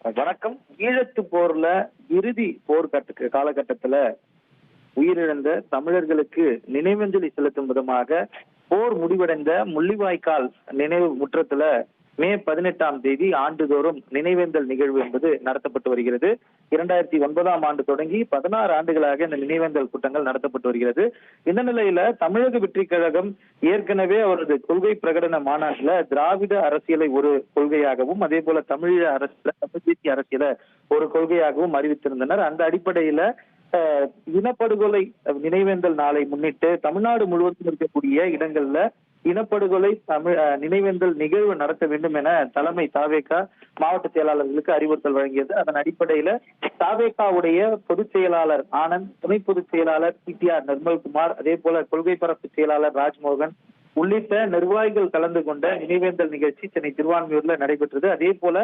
வணக்கம். ஈழத்து போர்ல இறுதி காலகட்டத்துல உயிரிழந்த தமிழர்களுக்கு நினைவஞ்சலி செலுத்தும் விதமாக போர் முடிவடைந்த முள்ளிவாய்க்கால் நினைவு முற்றத்துல மே 18ஆம் தேதி ஆண்டுதோறும் நினைவேந்தல் நிகழ்வு என்பது நடத்தப்பட்டு வருகிறது. 2009ஆம் ஆண்டு தொடங்கி 16 ஆண்டுகளாக இந்த நினைவேந்தல் கூட்டங்கள் நடத்தப்பட்டு வருகிறது. இந்த நிலையில தமிழக வெற்றிக் கழகம் ஏற்கனவே அவரது கொள்கை பிரகடன மாநாட்டில் திராவிட அரசியலை ஒரு கொள்கையாகவும், அதே போல தமிழ் தேசிய அரசியலை ஒரு கொள்கையாகவும் அறிவித்திருந்தனர். அந்த அடிப்படையில இனப்படுகொலை நினைவேந்தல் நாளை முன்னிட்டு தமிழ்நாடு முழுவதும் இருக்கக்கூடிய இடங்கள்ல இனப்படுகொலை நினைவேந்தல் நிகழ்வு நடத்த வேண்டும் என தலைமை தாவேகா மாவட்ட செயலாளர்களுக்கு அறிவுறுத்தல் வழங்கியது. அதன் அடிப்படையில தாவேகாவுடைய பொதுச் செயலாளர் ஆனந்த், துணை பொதுச் செயலாளர் CTR நிர்மல்குமார், அதே போல கொள்கை பரப்பு செயலாளர் ராஜ்மோகன் உள்ளிட்ட நிர்வாகிகள் கலந்து கொண்ட நினைவேந்தல் நிகழ்ச்சி சென்னை திருவான்மியூர்ல நடைபெற்றது. அதே போல